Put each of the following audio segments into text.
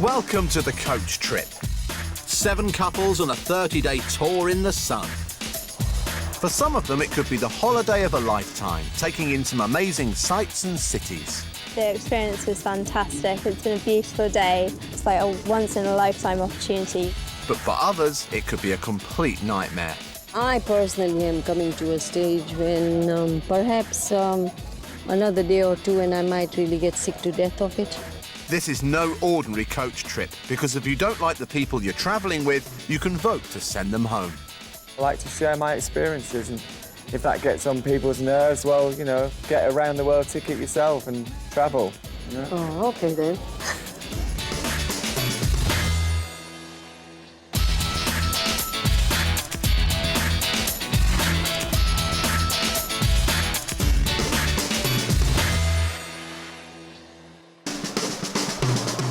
Welcome to the coach trip. 7 couples on a 30-day tour in the sun. For some of them, it could be the holiday of a lifetime, taking in some amazing sights and cities. The experience was fantastic. It's been a beautiful day. It's like a once-in-a-lifetime opportunity. But for others, it could be a complete nightmare. I personally am coming to a stage when perhaps another day or two and I might really get sick to death of it. This is no ordinary coach trip, because if you don't like the people you're travelling with, you can vote to send them home. I like to share my experiences, and if that gets on people's nerves, well, you know, get a round the world ticket yourself and travel. You know? Oh, okay then.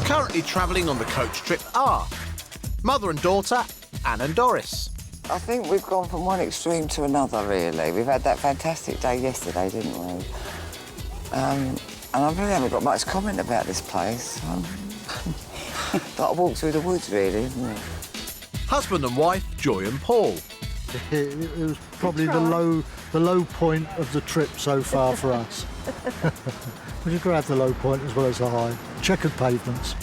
Currently travelling on the coach trip are mother and daughter, Anne and Doris. I think we've gone from one extreme to another, really. We've had that fantastic day yesterday, didn't we? And I really haven't got much comment about this place. Like a walk through the woods, really, isn't it? Husband and wife, Joy and Paul. It was probably the low point of the trip so far for us. We could have the low point as well as the high. Checkered pavements.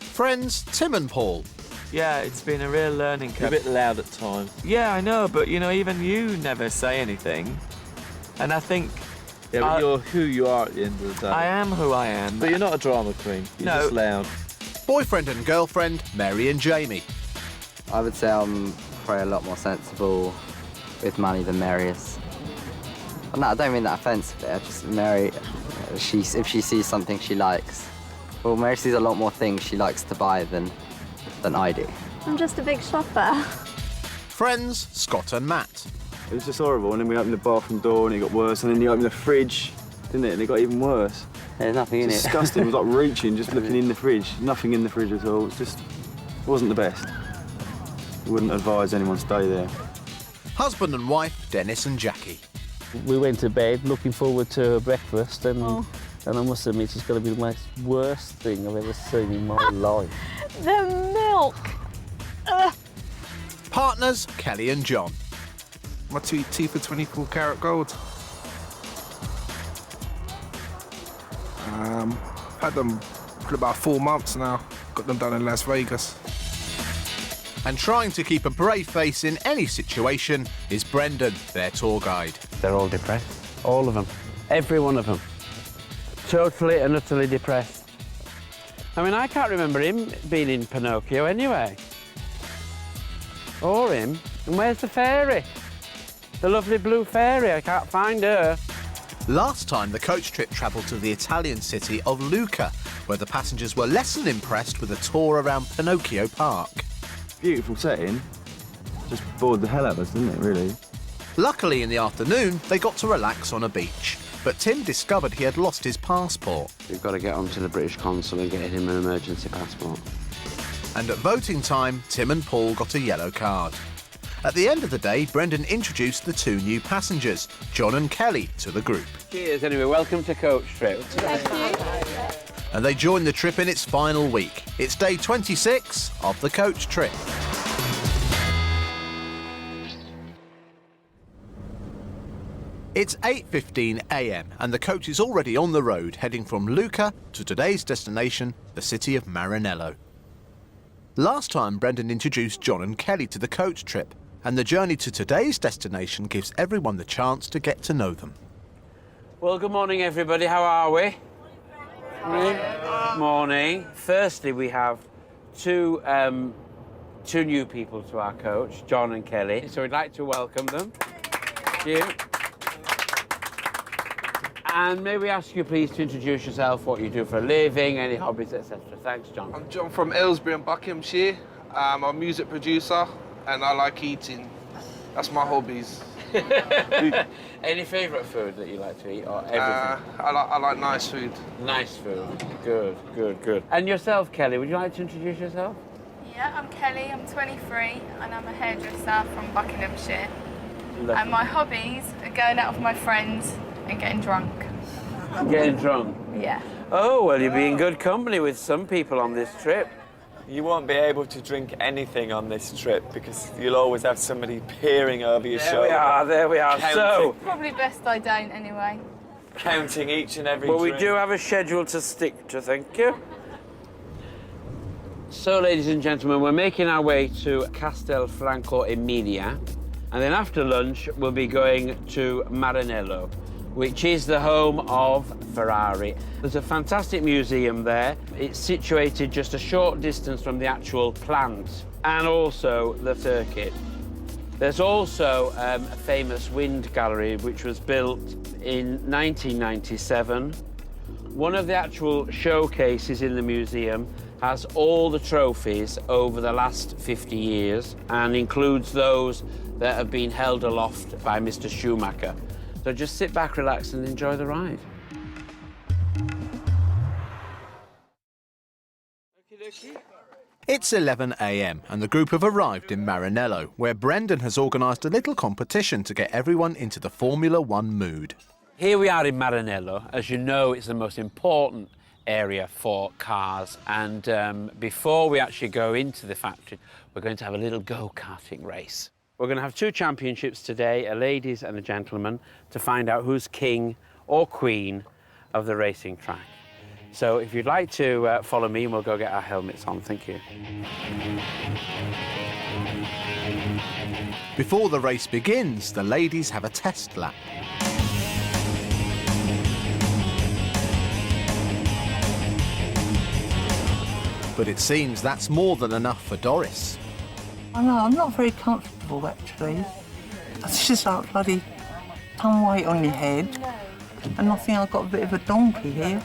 Friends, Tim and Paul. Yeah, it's been a real learning curve. You're a bit loud at times. Yeah, I know, but, you know, even you never say anything. And I think... Yeah, but you're who you are at the end of the day. I am who I am. But you're not a drama queen. You're just loud. Boyfriend and girlfriend, Mary and Jamie. I would say I'm probably a lot more sensible with money than Mary is. No, I don't mean that offensively. I just, Mary, if she sees something she likes, well, Mary sees a lot more things she likes to buy than I do. I'm just a big shopper. Friends, Scott and Matt. It was just horrible, and then we opened the bathroom door and it got worse, and then you opened the fridge, didn't it? And it got even worse. There's nothing in it. Disgusting. It was like reaching, just looking in the fridge. Nothing in the fridge at all. It wasn't the best. I wouldn't advise anyone to stay there. Husband and wife, Dennis and Jackie. We went to bed looking forward to breakfast, and I must admit it's going to be the most worst thing I've ever seen in my life. The milk. Partners, Kelly and John. My 2 teeth are 24 karat gold. Had them for about 4 months now. Got them done in Las Vegas. And trying to keep a brave face in any situation is Brendan, their tour guide. They're all depressed, all of them, every one of them. Totally and utterly depressed. I mean, I can't remember him being in Pinocchio anyway. Or him. And where's the fairy? The lovely blue fairy, I can't find her. Last time, the coach trip travelled to the Italian city of Lucca, where the passengers were less than impressed with a tour around Pinocchio Park. Beautiful setting. Just bored the hell out of us, didn't it, really? Luckily, in the afternoon, they got to relax on a beach. But Tim discovered he had lost his passport. We've got to get onto the British consul and get him an emergency passport. And at voting time, Tim and Paul got a yellow card. At the end of the day, Brendan introduced the 2 new passengers, John and Kelly, to the group. Cheers, anyway, welcome to Coach Trip. Thank you. And they joined the trip in its final week. It's day 26 of the coach trip. It's 8:15 a.m. and the coach is already on the road, heading from Lucca to today's destination, the city of Maranello. Last time, Brendan introduced John and Kelly to the coach trip, and the journey to today's destination gives everyone the chance to get to know them. Well, good morning, everybody. How are we? Morning. Morning. Firstly, we have two new people to our coach, John and Kelly. So we'd like to welcome them. Thank you. And may we ask you, please, to introduce yourself, what you do for a living, any hobbies, etc. Thanks, John. I'm John from Aylesbury in Buckinghamshire. I'm a music producer and I like eating. That's my hobbies. Any favourite food that you like to eat, or everything? I like nice food. Nice food. Good, good, good. And yourself, Kelly, would you like to introduce yourself? Yeah, I'm Kelly, I'm 23 and I'm a hairdresser from Buckinghamshire. Lovely. And my hobbies are going out with my friends and getting drunk. Getting drunk? Yeah. Oh, well, you'll be in good company with some people on this trip. You won't be able to drink anything on this trip because you'll always have somebody peering over your shoulder. There we are. So, Probably best I don't anyway. counting each and every well, drink. we do have a schedule to stick to, thank you. So, ladies and gentlemen, we're making our way to Castelfranco Emilia, and then after lunch, we'll be going to Maranello, which is the home of Ferrari. There's a fantastic museum there. It's situated just a short distance from the actual plant and also the circuit. There's also a famous wind gallery which was built in 1997. One of the actual showcases in the museum has all the trophies over the last 50 years and includes those that have been held aloft by Mr. Schumacher. So just sit back, relax, and enjoy the ride. It's 11 a.m. and the group have arrived in Maranello, where Brendan has organised a little competition to get everyone into the Formula One mood. Here we are in Maranello. As you know, it's the most important area for cars. And before we actually go into the factory, we're going to have a little go-karting race. We're going to have two championships today, a ladies and a gentleman, to find out who's king or queen of the racing track. So if you'd like to follow me, and we'll go get our helmets on. Thank you. Before the race begins, the ladies have a test lap. But it seems that's more than enough for Doris. I know, I'm not very comfortable actually. It's just like bloody ton weight on your head, and I think I've got a bit of a donkey here.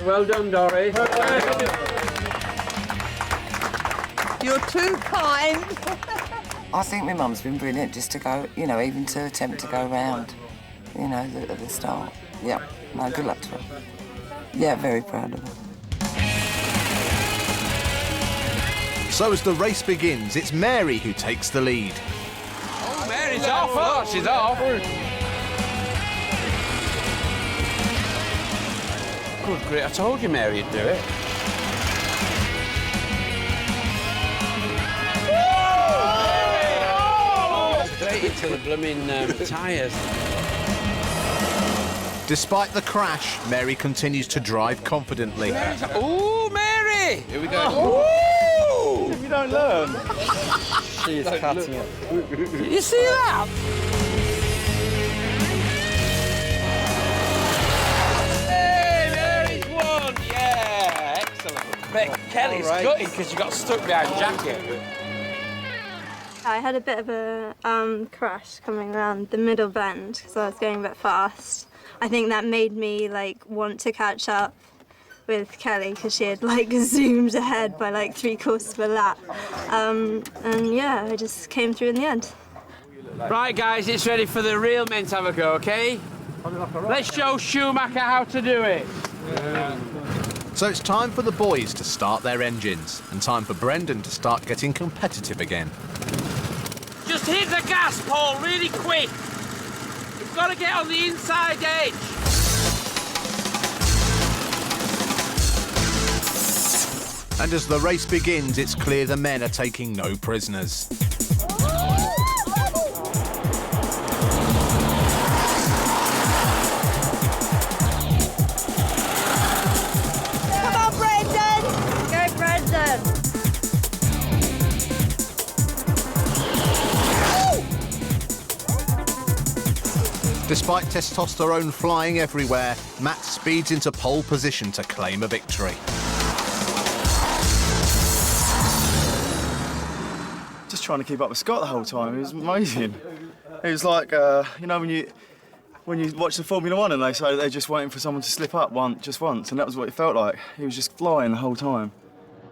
Well done, Doris. You're too kind. I think my mum's been brilliant just to go, you know, even to attempt to go round, you know, at the start. Yeah, no, good luck to her. Yeah, very proud of her. So as the race begins, it's Mary who takes the lead. Oh, Mary's off. Oh, she's off. Good, great. I told you Mary'd do it. Straight into the blooming tyres. Despite the crash, Mary continues to drive confidently. Ooh, Mary! Here we go. If you don't learn. She is cutting it. You see that? Hey, Mary's won! Yeah, excellent. But Kelly's gutted because you got stuck behind Jackie. I had a bit of a crash coming around the middle bend because I was going a bit fast. I think that made me want to catch up with Kelly because she had zoomed ahead by 3/4 of a lap. And yeah, I just came through in the end. Right, guys, it's ready for the real men to have a go, OK? Let's show Schumacher how to do it. So it's time for the boys to start their engines and time for Brendan to start getting competitive again. Just hit the gas, Paul, really quick. You've got to get on the inside edge. And as the race begins, it's clear the men are taking no prisoners. Come on, Brendan! Go, Brendan! Despite testosterone flying everywhere, Matt speeds into pole position to claim a victory. Just trying to keep up with Scott the whole time. It was amazing. It was like, you know, when you watch the Formula One and they say they're just waiting for someone to slip up just once, and that was what it felt like. He was just flying the whole time.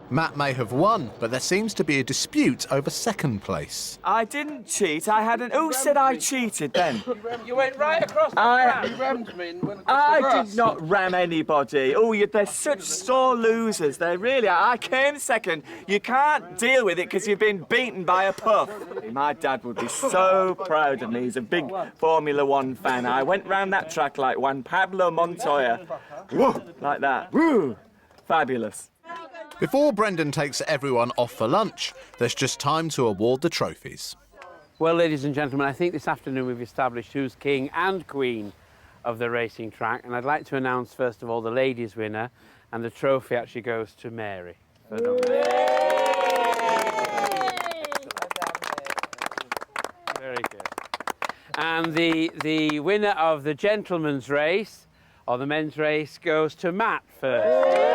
Matt may have won, but there seems to be a dispute over second place. I didn't cheat. I hadn't. Who said I cheated then? You went right across the track. You rammed me and went across the grass. I did not ram anybody. Oh, they're such sore losers. They really are. I came second. You can't deal with it because you've been beaten by a puff. My dad would be so proud of me. He's a big Formula One fan. I went round that track like Juan Pablo Montoya. Woo, like that. Woo, fabulous. Before Brendan takes everyone off for lunch, there's just time to award the trophies. Well, ladies and gentlemen, I think this afternoon we've established who's king and queen of the racing track, and I'd like to announce first of all the ladies' winner, and the trophy actually goes to Mary. Very good. And the winner of the gentleman's race, or the men's race, goes to Matt first.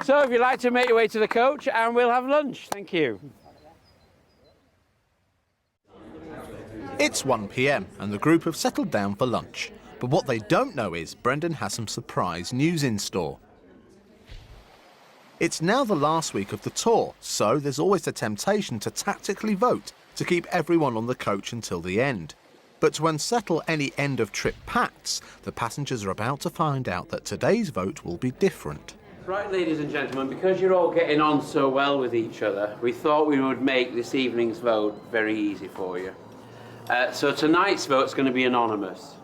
So if you'd like to make your way to the coach and we'll have lunch. Thank you. It's 1 p.m. and the group have settled down for lunch. But what they don't know is Brendan has some surprise news in store. It's now the last week of the tour, so there's always the temptation to tactically vote to keep everyone on the coach until the end. But to unsettle any end-of-trip pacts, the passengers are about to find out that today's vote will be different. Right, ladies and gentlemen, because you're all getting on so well with each other, we thought we would make this evening's vote very easy for you. So tonight's vote's going to be anonymous.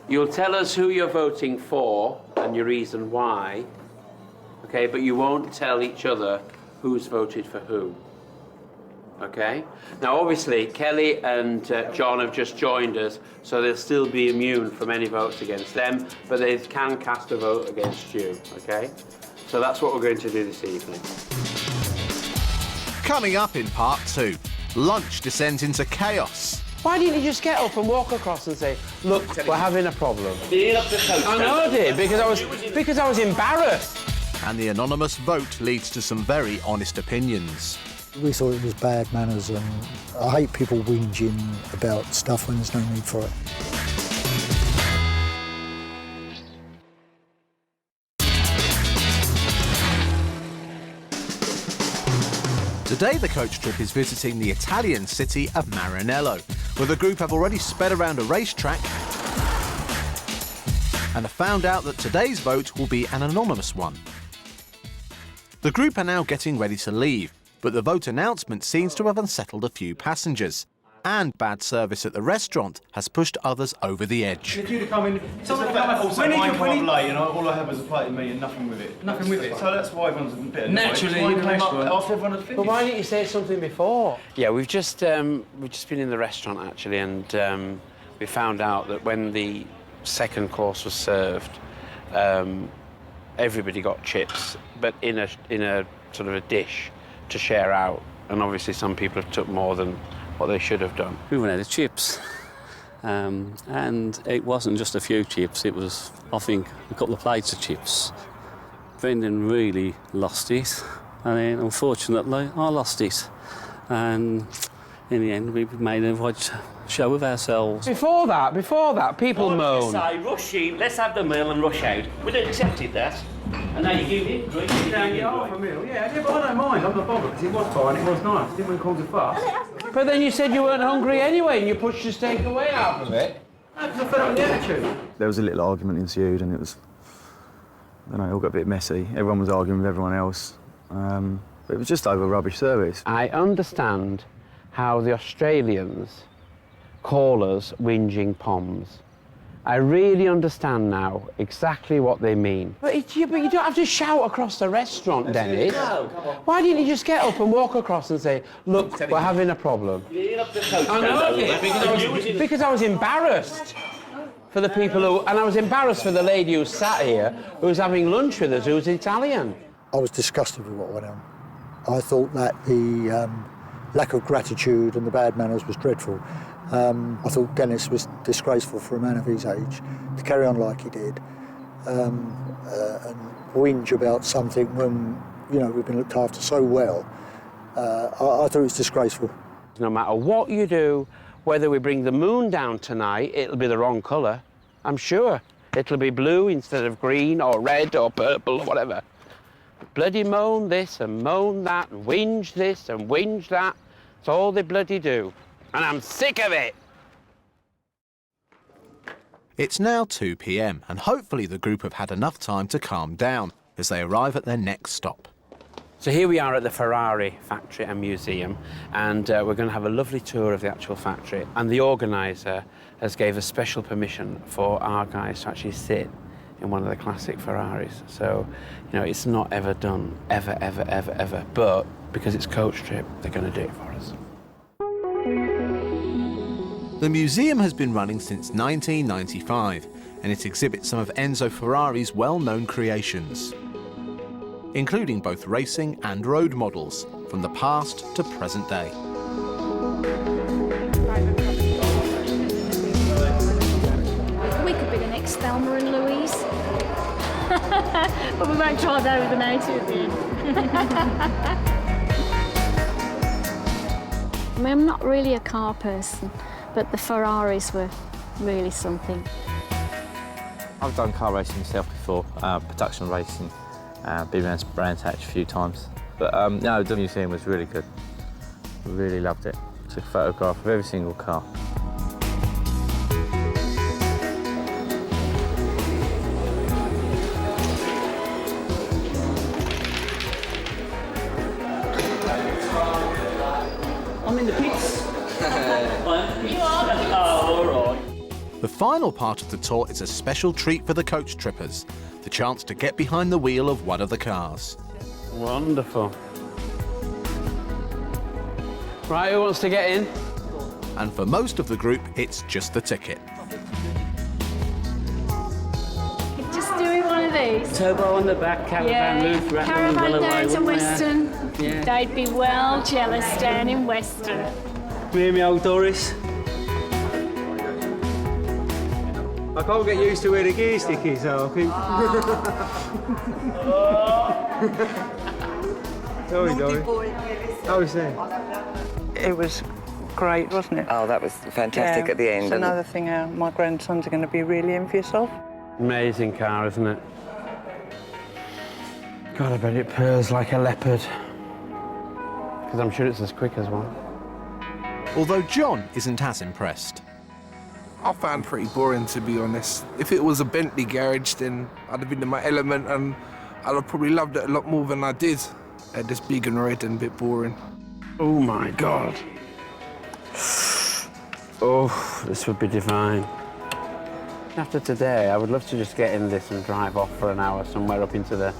You'll tell us who you're voting for and your reason why, okay, but you won't tell each other who's voted for who. Okay? Now, obviously, Kelly and John have just joined us, so they'll still be immune from any votes against them, but they can cast a vote against you, okay? So that's what we're going to do this evening. Coming up in part 2, lunch descends into chaos. Why didn't you just get up and walk across and say, look, we're having a problem? I know I did, because I was embarrassed. And the anonymous vote leads to some very honest opinions. We thought it was bad manners, and I hate people whinging about stuff when there's no need for it. Today the coach trip is visiting the Italian city of Maranello, where the group have already sped around a racetrack and have found out that today's vote will be an anonymous one. The group are now getting ready to leave, but the vote announcement seems to have unsettled a few passengers. And bad service at the restaurant has pushed others over the edge. If you'd have come in, also mine came up late and all I had was a plate of meat and nothing with it. Nothing with it. So that's why everyone's a bit annoyed. Naturally, you came up after everyone had finished. But why didn't you say something before? Yeah, we've just been in the restaurant actually, and we found out that when the second course was served, everybody got chips, but in a sort of a dish to share out, and obviously some people have took more than what they should have done. We ran out of chips, and it wasn't just a few chips, it was, I think, a couple of plates of chips. Brendan really lost it, and then unfortunately I lost it, and in the end we made a right show of ourselves. Before that, people moan. Say, rush in, let's have the meal and rush out. We'd have accepted that. And now you give it, drink it, down your half a meal. Yeah, but I don't mind, I'm not bothered, because it was fine, it was nice, it didn't cause a fuss. But then you said you weren't hungry anyway, and you pushed your steak away out of it. No, because I fed up with the attitude. There was a little argument ensued, and it was, I don't know, it all got a bit messy. Everyone was arguing with everyone else. But it was just over rubbish service. I understand how the Australians call us whinging poms. I really understand now exactly what they mean. But you don't have to shout across the restaurant, Dennis. No. Why didn't you just get up and walk across and say, look, we're having a problem? I know I did, because I was embarrassed for the people who... And I was embarrassed for the lady who sat here, who was having lunch with us, who was Italian. I was disgusted with what went on. I thought that the lack of gratitude and the bad manners was dreadful. I thought Dennis was disgraceful for a man of his age to carry on like he did and whinge about something when, you know, we've been looked after so well. I thought it was disgraceful. No matter what you do, whether we bring the moon down tonight, it'll be the wrong colour. I'm sure. It'll be blue instead of green or red or purple or whatever. Bloody moan this and moan that and whinge this and whinge that. It's all they bloody do. And I'm sick of it. It's now 2 p.m. and hopefully the group have had enough time to calm down as they arrive at their next stop. So here we are at the Ferrari factory and museum, and we're going to have a lovely tour of the actual factory. And the organiser has gave us special permission for our guys to actually sit in one of the classic Ferraris. So, you know, it's not ever done, ever, ever, ever, ever. But because it's coach trip, they're going to do it for us. The museum has been running since 1995, and it exhibits some of Enzo Ferrari's well-known creations, including both racing and road models, from the past to present day. We could be the next Thelma and Louise. But we won't drive over the mountain at the end. I mean, I'm not really a car person, but the Ferraris were really something. I've done car racing myself before, production racing. Been around Brands Hatch a few times. But no, the museum was really good. Really loved it. Took a photograph of every single car. I'm in the pits. You are? Oh, all right. The final part of the tour is a special treat for the coach trippers, the chance to get behind the wheel of one of the cars. Wonderful. Right, who wants to get in? And for most of the group, it's just the ticket. Just doing one of these. Turbo on the back, caravan roof, rattling Caravan well away, down to wouldn't we? Western. Yeah. They'd be well jealous down in Western. Me and my old Doris. I can't get used to where the gear stick is, though, I think. Sorry, Doris. How was that? It was great, wasn't it? Oh, that was fantastic at the end. It's another thing my grandsons are going to be really envious of. Amazing car, isn't it? God, I bet it purrs like a leopard. Because I'm sure it's as quick as one. Although John isn't as impressed. I found it pretty boring, to be honest. If it was a Bentley garage, then I'd have been in my element and I'd have probably loved it a lot more than I did. This big and red and a bit boring. Oh my God. Oh, this would be divine. After today, I would love to just get in this and drive off for an hour somewhere up into the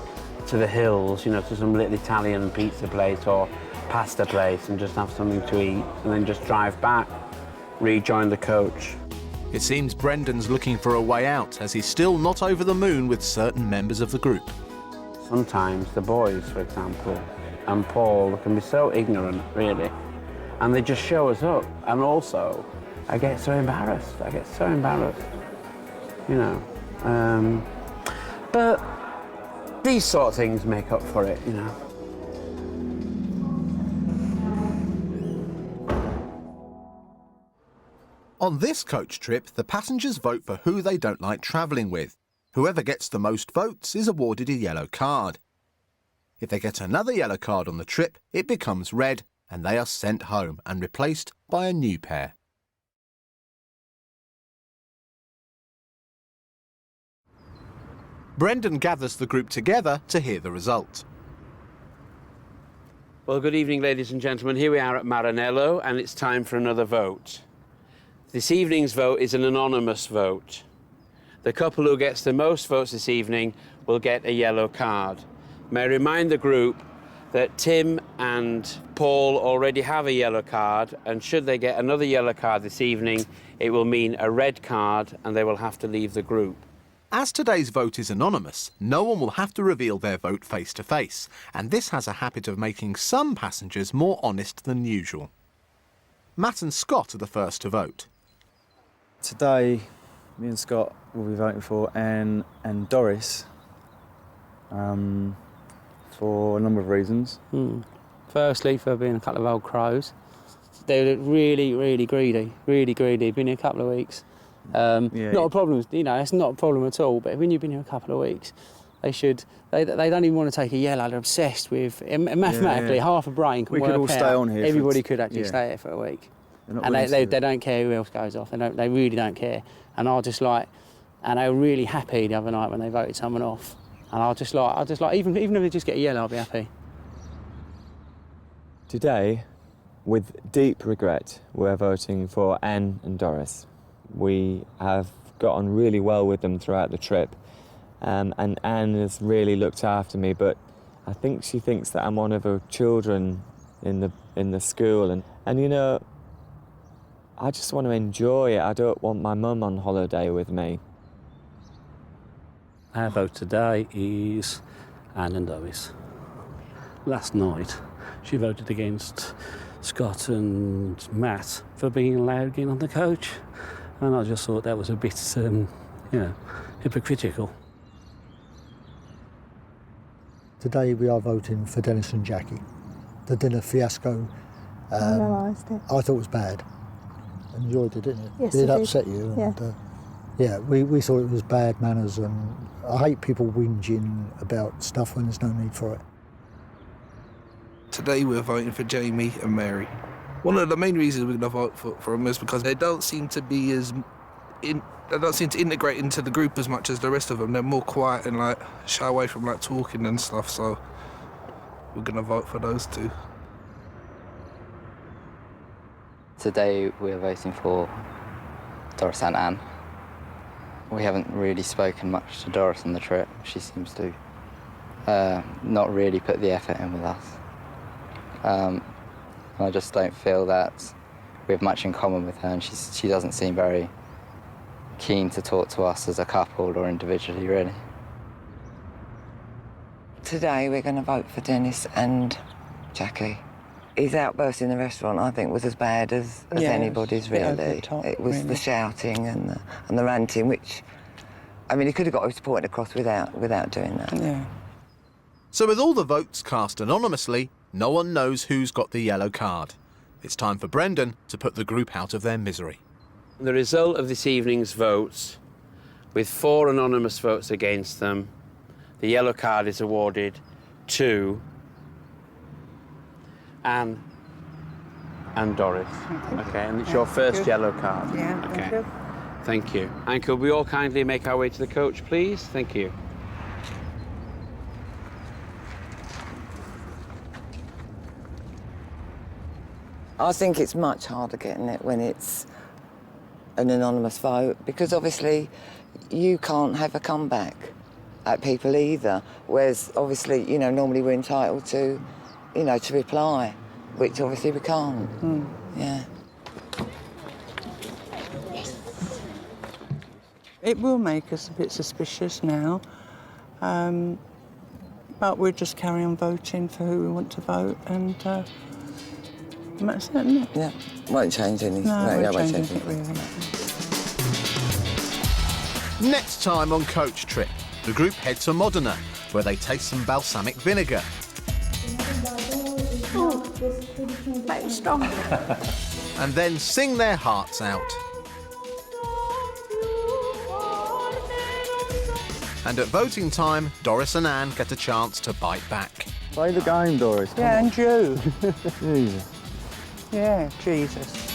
hills, you know, to some little Italian pizza place or pasta place and just have something to eat and then just drive back, rejoin the coach. It seems Brendan's looking for a way out, as he's still not over the moon with certain members of the group. Sometimes the boys, for example, and Paul can be so ignorant, really, and they just show us up. And also, I get so embarrassed. You know. But these sort of things make up for it, you know. On this coach trip, the passengers vote for who they don't like travelling with. Whoever gets the most votes is awarded a yellow card. If they get another yellow card on the trip, it becomes red and they are sent home and replaced by a new pair. Brendan gathers the group together to hear the result. Well, good evening, ladies and gentlemen. Here we are at Maranello, and it's time for another vote. This evening's vote is an anonymous vote. The couple who gets the most votes this evening will get a yellow card. May I remind the group that Tim and Paul already have a yellow card, and should they get another yellow card this evening, it will mean a red card and they will have to leave the group. As today's vote is anonymous, no one will have to reveal their vote face to face, and this has a habit of making some passengers more honest than usual. Matt and Scott are the first to vote. Today, me and Scott will be voting for Anne and Doris for a number of reasons. Firstly, for being a couple of old crows, they're really, really greedy, really greedy. Been here a couple of weeks. Not a problem, you know, it's not a problem at all, but when you've been here a couple of weeks, they don't even want to take a yellow. They're obsessed with, mathematically, half a brain can we work could all out. stay on here. Everybody could actually stay here for a week. And they don't care who else goes off. They really don't care. And and they were really happy the other night when they voted someone off. And I just like, even if they just get a yellow, I'll be happy. Today, with deep regret, we're voting for Anne and Doris. We have got on really well with them throughout the trip, and Anne has really looked after me, but I think she thinks that I'm one of her children in the school, and you know, I just want to enjoy it. I don't want my mum on holiday with me. Our vote today is Anne and Doris. Last night, she voted against Scott and Matt for being allowed again on the coach. And I just thought that was a bit, hypocritical. Today we are voting for Dennis and Jackie. The dinner fiasco, I thought was bad. Enjoyed it, didn't you? Yes, it I upset did. you. And, we thought it was bad manners, and I hate people whinging about stuff when there's no need for it. Today we're voting for Jamie and Mary. One of the main reasons we're going to vote for them is because they don't seem to integrate into the group as much as the rest of them. They're more quiet and shy away from talking and stuff. So we're going to vote for those two. Today we're voting for Doris and Anne. We haven't really spoken much to Doris on the trip. She seems to not really put the effort in with us. I just don't feel that we have much in common with her, and she doesn't seem very keen to talk to us as a couple or individually, really. Today we're going to vote for Dennis and Jackie. His outburst in the restaurant, I think, was as bad as anybody's, really. It was the shouting and the ranting, which, I mean, he could have got his point across without doing that. Yeah. So with all the votes cast anonymously, no one knows who's got the yellow card. It's time for Brendan to put the group out of their misery. The result of this evening's votes, with 4 anonymous votes against them, the yellow card is awarded to Anne and Doris. Okay, and it's your first yellow card. Yeah, okay. Thank you. And could we all kindly make our way to the coach, please? Thank you. I think it's much harder getting it when it's an anonymous vote, because obviously you can't have a comeback at people either, whereas obviously, normally we're entitled to, to reply, which obviously we can't. Yeah. It will make us a bit suspicious now, but we'll just carry on voting for who we want to vote, and that's it, isn't it? Yeah, won't change anything. No, it won't change anything, really. Next time on Coach Trip, the group head to Modena, where they taste some balsamic vinegar. Very strong. And then sing their hearts out. And at voting time, Doris and Anne get a chance to bite back. Play the game, Doris. Yeah, and you. Jesus. Yeah, Jesus.